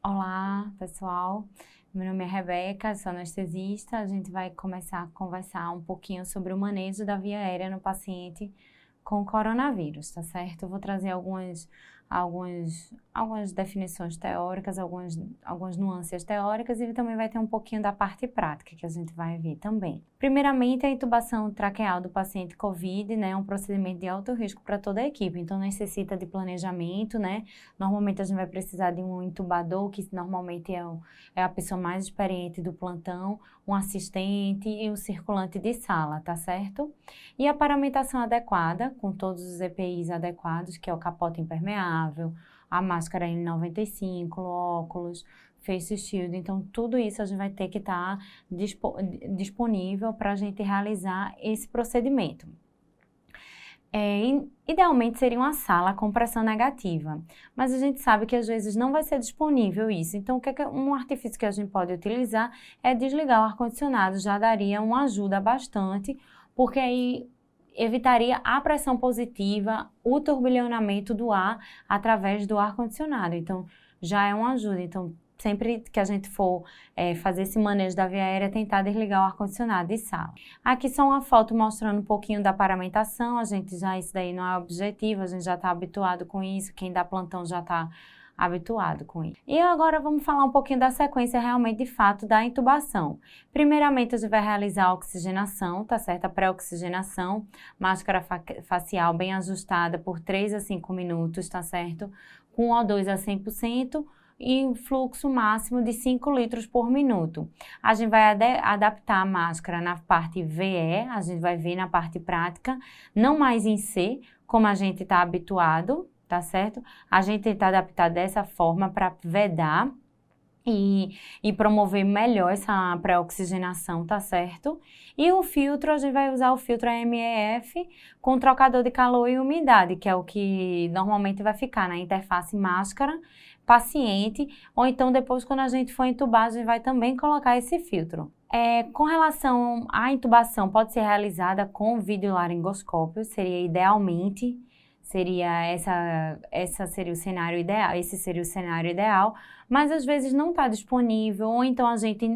Olá, pessoal. Meu nome é Rebeca, sou anestesista. A gente vai começar a conversar um pouquinho sobre o manejo da via aérea no paciente com coronavírus, tá certo? Eu vou trazer algumas definições teóricas, algumas nuances teóricas e também vai ter um pouquinho da parte prática que a gente vai ver também. Primeiramente, a intubação traqueal do paciente COVID, né, é um procedimento de alto risco para toda a equipe, então necessita de planejamento, né? Normalmente a gente vai precisar de um intubador, que normalmente é a pessoa mais experiente do plantão, um assistente e um circulante de sala, tá certo? E a paramentação adequada, com todos os EPIs adequados, que é o capote impermeável, a máscara N95, óculos, face shield. Então, tudo isso a gente vai ter que estar disponível para a gente realizar esse procedimento. Idealmente seria uma sala com pressão negativa, mas a gente sabe que às vezes não vai ser disponível isso. Então, um artifício que a gente pode utilizar é desligar o ar-condicionado, já daria uma ajuda bastante, porque aí evitaria a pressão positiva, o turbilhonamento do ar através do ar-condicionado. Então, já é uma ajuda. Então, sempre que a gente for fazer esse manejo da via aérea, tentar desligar o ar-condicionado de sala. Aqui só uma foto mostrando um pouquinho da paramentação. Isso daí não é objetivo, a gente já está habituado com isso, quem dá plantão já está habituado com isso. E agora vamos falar um pouquinho da sequência realmente de fato da intubação. Primeiramente a gente vai realizar a oxigenação, tá certo? A pré-oxigenação, máscara facial bem ajustada por 3 a 5 minutos, tá certo? Com O2 a 100%, e um fluxo máximo de 5 litros por minuto. A gente vai adaptar a máscara na parte VE, a gente vai ver na parte prática, não mais em C, como a gente está habituado, tá certo? A gente tenta adaptar dessa forma para vedar e promover melhor essa pré-oxigenação, tá certo? E o filtro, a gente vai usar o filtro MEF com trocador de calor e umidade, que é o que normalmente vai ficar na interface máscara, paciente, ou então depois quando a gente for entubar, a gente vai também colocar esse filtro. Com relação à intubação, pode ser realizada com videolaringoscópio, seria idealmente, esse seria o cenário ideal, mas às vezes não está disponível, ou então a gente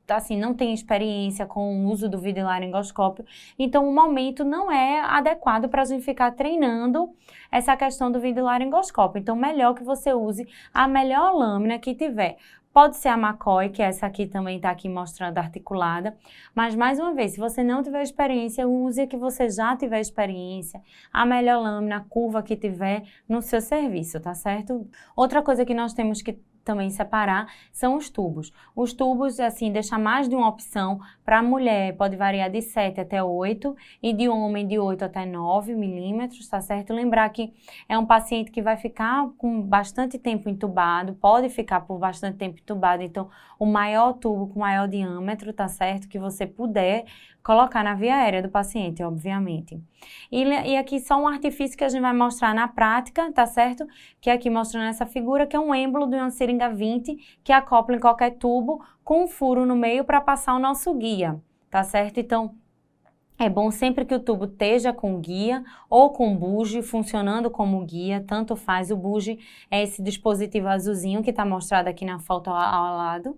assim, não tem experiência com o uso do videolaringoscópio, então o momento não é adequado para a gente ficar treinando essa questão do videolaringoscópio. Então, melhor que você use a melhor lâmina que tiver. Pode ser a McCoy, que essa aqui também está aqui mostrando articulada, mas mais uma vez, se você não tiver experiência, use a que você já tiver experiência, a melhor lâmina, a curva que tiver no seu serviço, tá certo? Outra coisa que nós temos que também separar são os tubos. Os tubos, assim, deixar mais de uma opção. Para a mulher pode variar de 7 até 8 e de homem de 8 até 9 milímetros, tá certo? Lembrar que é um paciente que vai ficar com bastante tempo entubado, pode ficar por bastante tempo entubado, então o maior tubo com maior diâmetro, tá certo? Que você puder colocar na via aérea do paciente, obviamente. E aqui só um artifício que a gente vai mostrar na prática, tá certo? Que é aqui mostrando essa figura, que é um êmbolo de uma seringa 20, que acopla em qualquer tubo com um furo no meio para passar o nosso guia, tá certo? Então, é bom sempre que o tubo esteja com guia ou com bugie, funcionando como guia, tanto faz. O bugie é esse dispositivo azulzinho que está mostrado aqui na foto ao lado.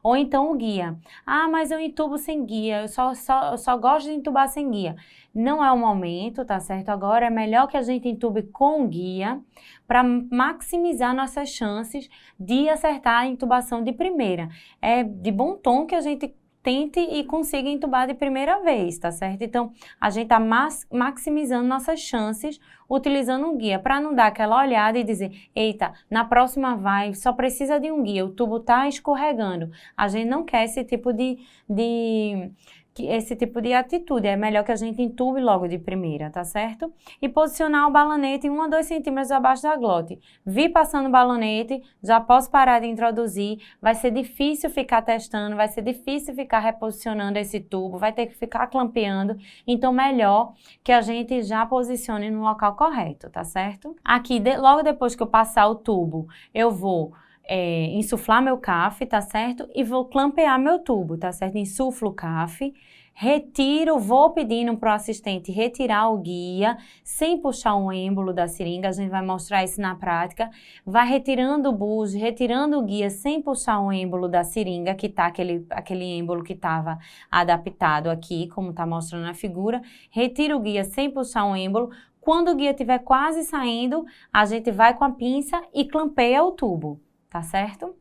Ou então o guia. Ah, mas eu entubo sem guia, eu só gosto de entubar sem guia. Não é o momento, tá certo? Agora é melhor que a gente entube com guia para maximizar nossas chances de acertar a intubação de primeira. É de bom tom que a gente tente e consiga entubar de primeira vez, tá certo? Então, a gente tá maximizando nossas chances utilizando um guia, para não dar aquela olhada e dizer, eita, na próxima vai, só precisa de um guia, o tubo tá escorregando. A gente não quer esse tipo de atitude, é melhor que a gente entube logo de primeira, tá certo? E posicionar o balonete 1 a 2 centímetros abaixo da glote. Vi passando o balonete, já posso parar de introduzir, vai ser difícil ficar testando, vai ser difícil ficar reposicionando esse tubo, vai ter que ficar clampeando, então melhor que a gente já posicione no local correto, tá certo? Aqui, logo depois que eu passar o tubo, eu vou insuflar meu CAF, tá certo? E vou clampear meu tubo, tá certo? Insuflo o CAF, vou pedindo para o assistente retirar o guia, sem puxar o êmbolo da seringa, a gente vai mostrar isso na prática. Vai retirando o buje, retirando o guia, sem puxar o êmbolo da seringa, que tá aquele êmbolo que estava adaptado aqui, como está mostrando na figura. Retira o guia sem puxar o êmbolo. Quando o guia estiver quase saindo, a gente vai com a pinça e clampeia o tubo, tá certo?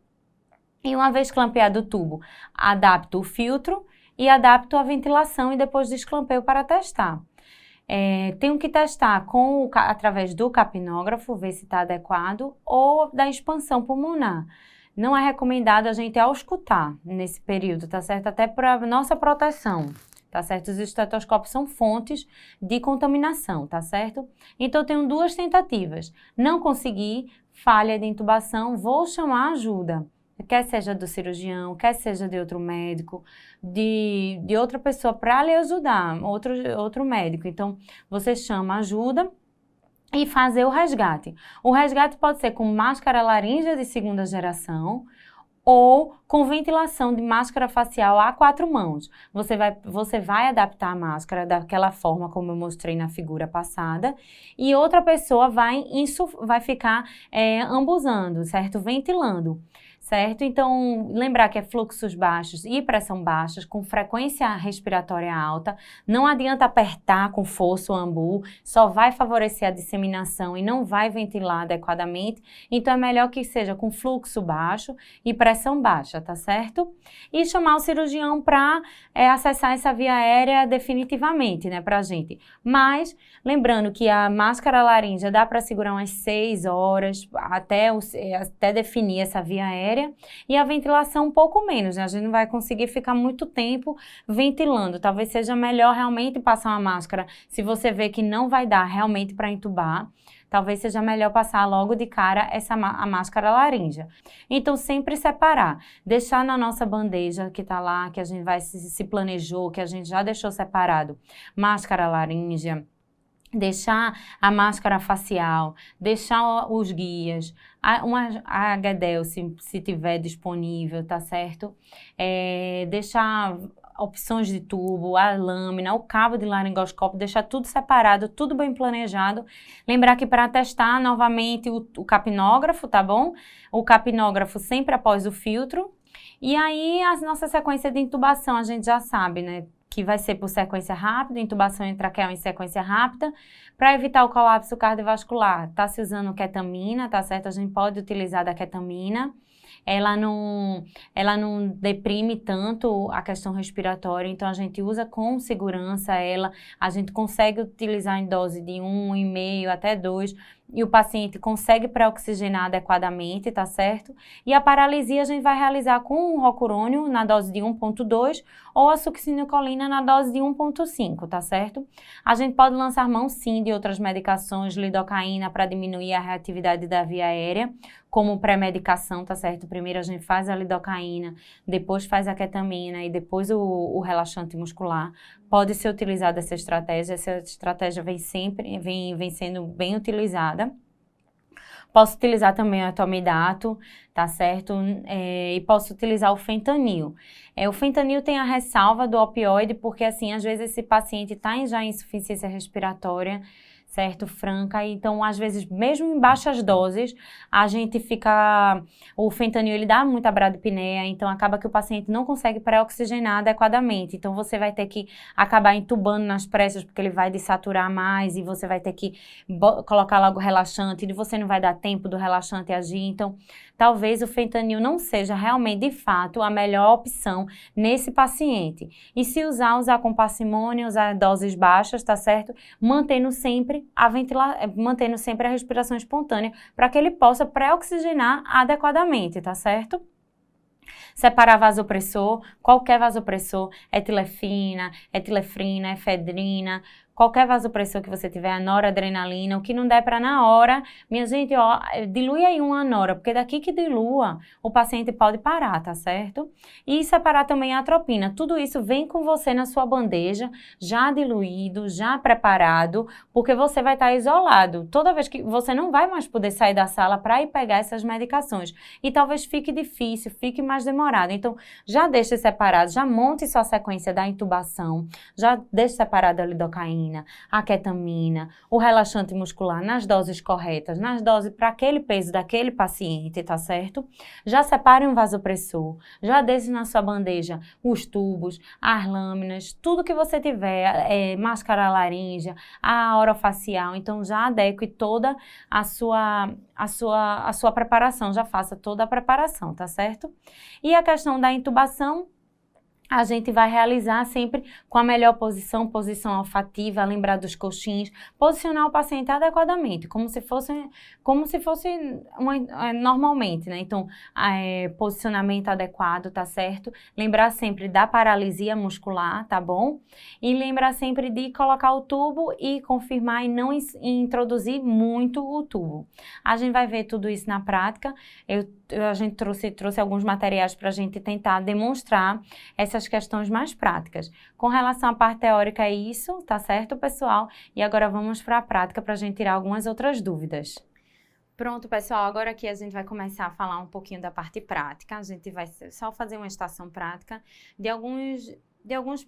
E uma vez clampeado o tubo, adapto o filtro e adapto a ventilação e depois desclampeio para testar. Tenho que testar através do capnógrafo, ver se está adequado, ou da expansão pulmonar. Não é recomendado a gente auscultar nesse período, tá certo? Até para nossa proteção, tá certo? Os estetoscópios são fontes de contaminação, tá certo? Então, eu tenho 2 tentativas. Não consegui, falha de intubação, vou chamar ajuda. Quer seja do cirurgião, quer seja de outro médico, de outra pessoa para lhe ajudar, outro médico. Então, você chama ajuda e fazer o resgate. O resgate pode ser com máscara laríngea de 2ª geração ou com ventilação de máscara facial a 4 mãos. Você vai adaptar a máscara daquela forma como eu mostrei na figura passada e outra pessoa vai ficar ambusando, certo? Ventilando. Certo? Então, lembrar que é fluxos baixos e pressão baixas, com frequência respiratória alta. Não adianta apertar com força o ambu, só vai favorecer a disseminação e não vai ventilar adequadamente. Então, é melhor que seja com fluxo baixo e pressão baixa, tá certo? E chamar o cirurgião para acessar essa via aérea definitivamente, né, pra gente. Mas, lembrando que a máscara laríngea dá para segurar umas 6 horas até definir essa via aérea. E a ventilação um pouco menos, né? A gente não vai conseguir ficar muito tempo ventilando. Talvez seja melhor realmente passar uma máscara. Se você vê que não vai dar realmente para entubar, talvez seja melhor passar logo de cara a máscara laríngea. Então, sempre separar. Deixar na nossa bandeja que tá lá, que a gente se planejou, que a gente já deixou separado. Máscara laríngea. Deixar a máscara facial, deixar os guias, a HDL se tiver disponível, tá certo? Deixar opções de tubo, a lâmina, o cabo de laringoscópio, deixar tudo separado, tudo bem planejado. Lembrar que para testar novamente o capnógrafo, tá bom? O capnógrafo sempre após o filtro. E aí, a nossa sequência de intubação, a gente já sabe, né? Que vai ser por sequência rápida, intubação intraqueal em sequência rápida, para evitar o colapso cardiovascular. Tá se usando ketamina, tá certo? A gente pode utilizar da ketamina. Ela não deprime tanto a questão respiratória, então a gente usa com segurança ela. A gente consegue utilizar em dose de 1,5 até 2, e o paciente consegue pré-oxigenar adequadamente, tá certo? E a paralisia a gente vai realizar com o rocurônio na dose de 1,2 ou a succinilcolina na dose de 1,5, tá certo? A gente pode lançar mão sim de outras medicações, lidocaína para diminuir a reatividade da via aérea, como pré-medicação, tá certo? Primeiro a gente faz a lidocaína, depois faz a ketamina e depois o relaxante muscular. Pode ser utilizada essa estratégia vem sendo bem utilizada. Posso utilizar também o atomidato, tá certo? E posso utilizar o fentanil. O fentanil tem a ressalva do opioide, porque assim, às vezes esse paciente está já em insuficiência respiratória, certo? Franca, então às vezes mesmo em baixas doses, o fentanil ele dá muita bradipneia, então acaba que o paciente não consegue pré-oxigenar adequadamente, então você vai ter que acabar entubando nas pressas, porque ele vai desaturar mais e você vai ter que colocar logo relaxante, e você não vai dar tempo do relaxante agir, então talvez o fentanil não seja realmente, de fato, a melhor opção nesse paciente. E se usar com parcimônia, usar doses baixas, tá certo? Mantendo sempre a respiração espontânea para que ele possa pré-oxigenar adequadamente, tá certo? Separar vasopressor, qualquer vasopressor, etilefrina, efedrina, qualquer vasopressor que você tiver, a noradrenalina, o que não der para na hora, minha gente, ó, dilui aí uma nora, porque daqui que dilua, o paciente pode parar, tá certo? E separar também a atropina. Tudo isso vem com você na sua bandeja, já diluído, já preparado, porque você vai estar isolado. Toda vez que você não vai mais poder sair da sala para ir pegar essas medicações. E talvez fique difícil, fique mais demorado. Então, já deixe separado, já monte sua sequência da intubação, já deixe separado a lidocaína, a ketamina, o relaxante muscular nas doses corretas, nas doses para aquele peso daquele paciente, tá certo? Já separe um vasopressor, já deixe na sua bandeja os tubos, as lâminas, tudo que você tiver, máscara laríngea, a orofacial, então já adeque toda a sua preparação, já faça toda a preparação, tá certo? E a questão da intubação, a gente vai realizar sempre com a melhor posição, posição olfativa, lembrar dos coxins, posicionar o paciente adequadamente, como se fosse normalmente, né? Então, posicionamento adequado, tá certo? Lembrar sempre da paralisia muscular, tá bom? E lembrar sempre de colocar o tubo e confirmar e não introduzir muito o tubo. A gente vai ver tudo isso na prática. A gente trouxe alguns materiais para a gente tentar demonstrar essas questões mais práticas. Com relação à parte teórica é isso, tá certo, pessoal? E agora vamos para a prática para a gente tirar algumas outras dúvidas. Pronto, pessoal, agora aqui a gente vai começar a falar um pouquinho da parte prática. A gente vai só fazer uma estação prática de alguns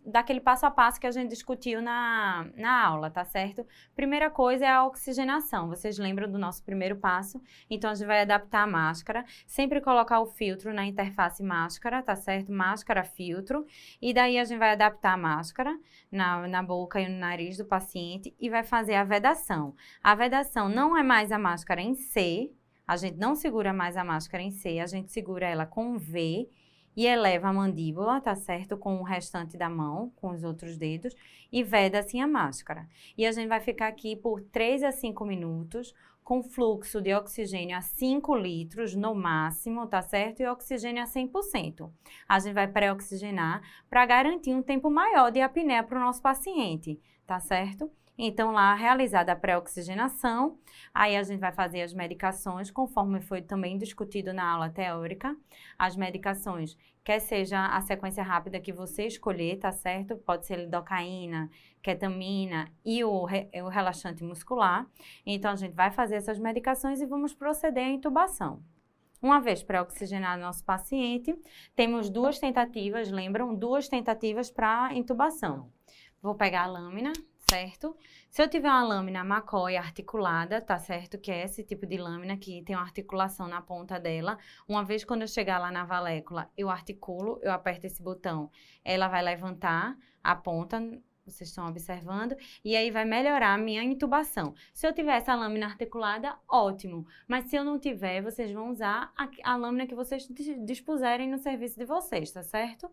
daquele passo a passo que a gente discutiu na aula, tá certo? Primeira coisa é a oxigenação. Vocês lembram do nosso primeiro passo? Então, a gente vai adaptar a máscara, sempre colocar o filtro na interface máscara, tá certo? Máscara, filtro. E daí a gente vai adaptar a máscara na boca e no nariz do paciente e vai fazer a vedação. A vedação não é mais a máscara em C, a gente não segura mais a máscara em C, a gente segura ela com V, e eleva a mandíbula, tá certo? Com o restante da mão, com os outros dedos, e veda assim a máscara. E a gente vai ficar aqui por 3 a 5 minutos, com fluxo de oxigênio a 5 litros no máximo, tá certo? E oxigênio a 100%. A gente vai pré-oxigenar para garantir um tempo maior de apneia para o nosso paciente, tá certo? Então, lá, realizada a pré-oxigenação, aí a gente vai fazer as medicações, conforme foi também discutido na aula teórica. As medicações, quer seja a sequência rápida que você escolher, tá certo? Pode ser lidocaína, ketamina e o relaxante muscular. Então, a gente vai fazer essas medicações e vamos proceder à intubação. Uma vez pré-oxigenado nosso paciente, temos 2 tentativas, lembram? 2 tentativas para intubação. Vou pegar a lâmina, certo? Se eu tiver uma lâmina McCoy articulada, tá certo? Que é esse tipo de lâmina que tem uma articulação na ponta dela. Uma vez quando eu chegar lá na valécula, eu articulo, eu aperto esse botão, ela vai levantar a ponta, vocês estão observando, e aí vai melhorar a minha intubação. Se eu tiver essa lâmina articulada, ótimo. Mas se eu não tiver, vocês vão usar a lâmina que vocês dispuserem no serviço de vocês, tá certo?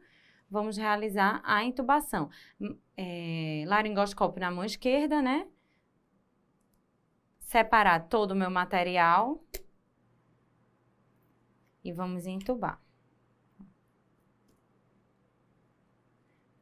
Vamos realizar a intubação. Laringoscópio na mão esquerda, né? Separar todo o meu material. E vamos intubar.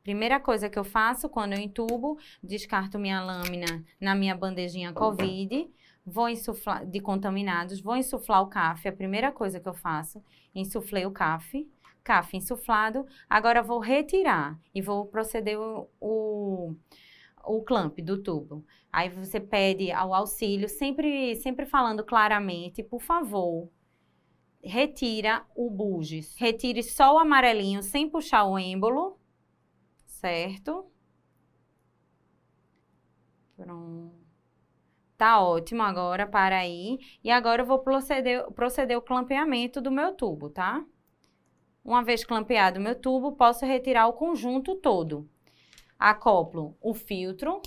Primeira coisa que eu faço quando eu intubo, descarto minha lâmina na minha bandejinha COVID. Vou insuflar, de contaminados, vou insuflar o CAF. A primeira coisa que eu faço, insuflei o CAF. CAF insuflado, agora vou retirar e vou proceder o clamp do tubo. Aí você pede ao auxílio, sempre falando claramente, por favor, retira o bugis. Retire só o amarelinho sem puxar o êmbolo, certo? Pronto. Tá ótimo agora, para aí. E agora eu vou proceder o clampeamento do meu tubo, tá? Uma vez clampeado o meu tubo, posso retirar o conjunto todo. Acoplo o filtro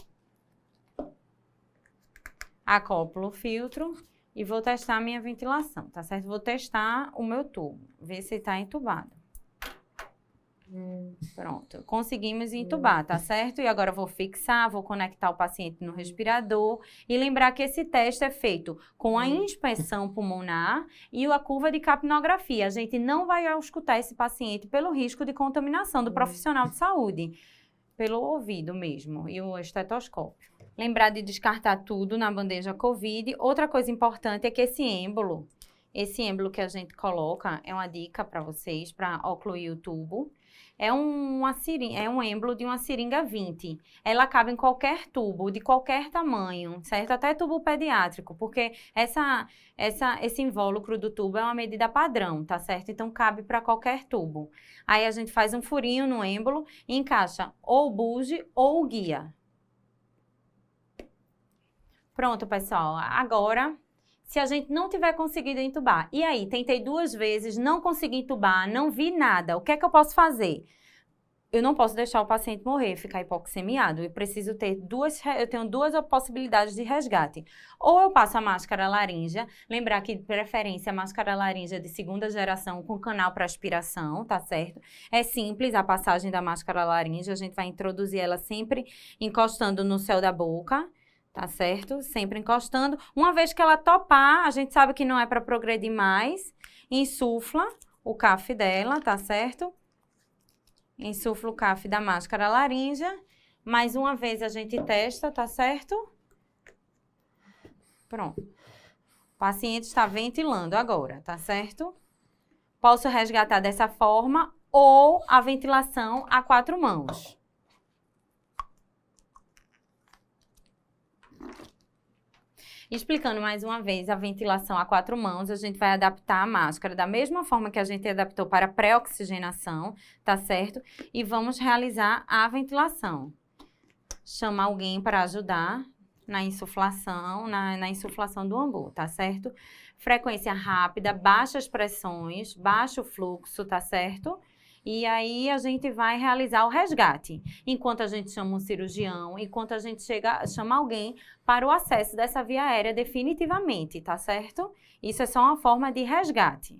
e vou testar a minha ventilação, tá certo? Vou testar o meu tubo, ver se tá entubado. Pronto, conseguimos entubar, tá certo? E agora vou fixar, vou conectar o paciente no respirador e lembrar que esse teste é feito com a inspeção pulmonar e a curva de capnografia. A gente não vai auscultar esse paciente pelo risco de contaminação do profissional de saúde, pelo ouvido mesmo e o estetoscópio. Lembrar de descartar tudo na bandeja COVID. Outra coisa importante é que esse êmbolo que a gente coloca, é uma dica para vocês, para ocluir o tubo. É um êmbolo de uma seringa 20. Ela cabe em qualquer tubo, de qualquer tamanho, certo? Até tubo pediátrico, porque esse invólucro do tubo é uma medida padrão, tá certo? Então, cabe para qualquer tubo. Aí, a gente faz um furinho no êmbolo e encaixa ou o buge ou o guia. Pronto, pessoal. Agora, se a gente não tiver conseguido entubar, e aí, tentei 2 vezes, não consegui entubar, não vi nada, o que é que eu posso fazer? Eu não posso deixar o paciente morrer, ficar hipoxemiado. Eu tenho 2 possibilidades de resgate. Ou eu passo a máscara laríngea, lembrar que, de preferência, a máscara laríngea de 2ª geração com canal para aspiração, tá certo? É simples a passagem da máscara laríngea, a gente vai introduzir ela sempre encostando no céu da boca, tá certo? Sempre encostando. Uma vez que ela topar, a gente sabe que não é para progredir mais, insufla o CAF dela, tá certo? Insufla o CAF da máscara laríngea. Mais uma vez a gente testa, tá certo? Pronto. O paciente está ventilando agora, tá certo? Posso resgatar dessa forma ou a ventilação a 4 mãos. Explicando mais uma vez a ventilação a 4 mãos, a gente vai adaptar a máscara da mesma forma que a gente adaptou para a pré-oxigenação, tá certo? E vamos realizar a ventilação. Chama alguém para ajudar na insuflação, na insuflação do ambu, tá certo? Frequência rápida, baixas pressões, baixo fluxo, tá certo? E aí, a gente vai realizar o resgate. Enquanto a gente chama um cirurgião, enquanto a gente chama alguém para o acesso dessa via aérea definitivamente, tá certo? Isso é só uma forma de resgate.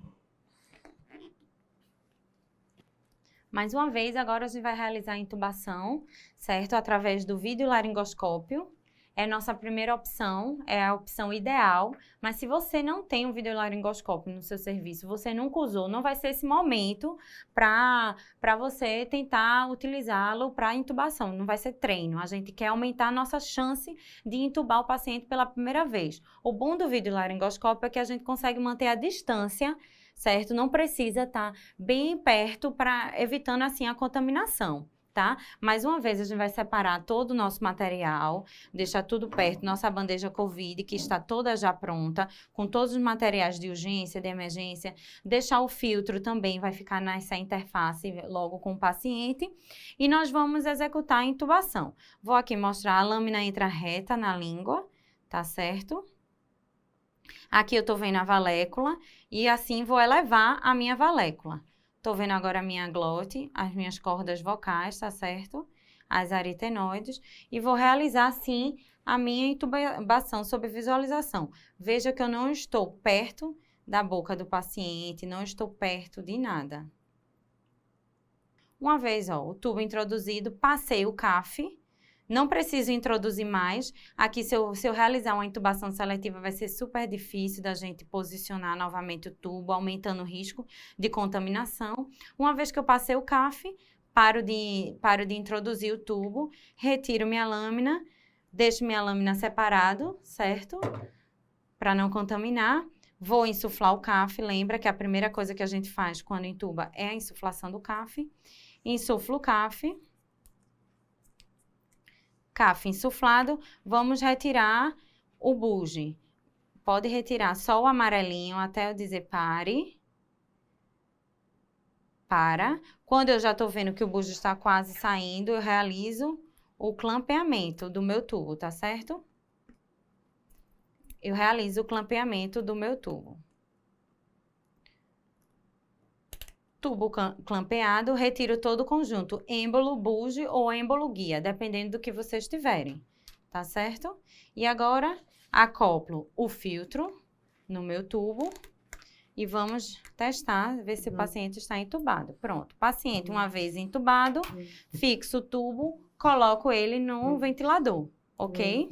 Mais uma vez, agora a gente vai realizar a intubação, certo? Através do videolaringoscópio. É nossa primeira opção, é a opção ideal, mas se você não tem um videolaringoscópio no seu serviço, você nunca usou, não vai ser esse momento para você tentar utilizá-lo para intubação, não vai ser treino. A gente quer aumentar a nossa chance de intubar o paciente pela primeira vez. O bom do videolaringoscópio é que a gente consegue manter a distância, certo? Não precisa estar bem perto, evitando assim a contaminação. Tá? Mais uma vez, a gente vai separar todo o nosso material, deixar tudo perto, nossa bandeja COVID, que está toda já pronta, com todos os materiais de urgência, de emergência, deixar o filtro também, vai ficar nessa interface logo com o paciente, e nós vamos executar a intubação. Vou aqui mostrar a lâmina entra reta na língua, tá certo? Aqui eu tô vendo a valécula, e assim vou elevar a minha valécula. Tô vendo agora a minha glote, as minhas cordas vocais, tá certo? As aritenoides. E vou realizar, assim, a minha intubação sob visualização. Veja que eu não estou perto da boca do paciente, não estou perto de nada. Uma vez, ó, o tubo introduzido, passei o CAF. Não preciso introduzir mais. Aqui, se eu realizar uma intubação seletiva, vai ser super difícil da gente posicionar novamente o tubo, aumentando o risco de contaminação. Uma vez que eu passei o CAF, paro de introduzir o tubo, retiro minha lâmina, deixo minha lâmina separado, certo? Para não contaminar. Vou insuflar o CAF. Lembra que a primeira coisa que a gente faz quando intuba é a insuflação do CAF. Insuflo o CAF. CAF insuflado, vamos retirar o buge. Pode retirar só o amarelinho até eu dizer pare. Para. Quando eu já estou vendo que o buge está quase saindo, eu realizo o clampeamento do meu tubo, tá certo? Eu realizo o clampeamento do meu tubo. Tubo clampeado, retiro todo o conjunto, êmbolo, buge ou êmbolo guia, dependendo do que vocês tiverem, tá certo? E agora, acoplo o filtro no meu tubo e vamos testar, ver se o paciente está entubado. Pronto, paciente uma vez entubado, fixo o tubo, coloco ele no ventilador, ok?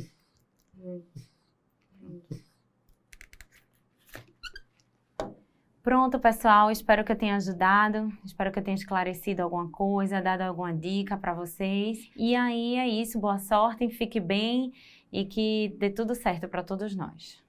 Pronto, pessoal, espero que eu tenha ajudado, espero que eu tenha esclarecido alguma coisa, dado alguma dica para vocês. E aí é isso, boa sorte, fique bem e que dê tudo certo para todos nós.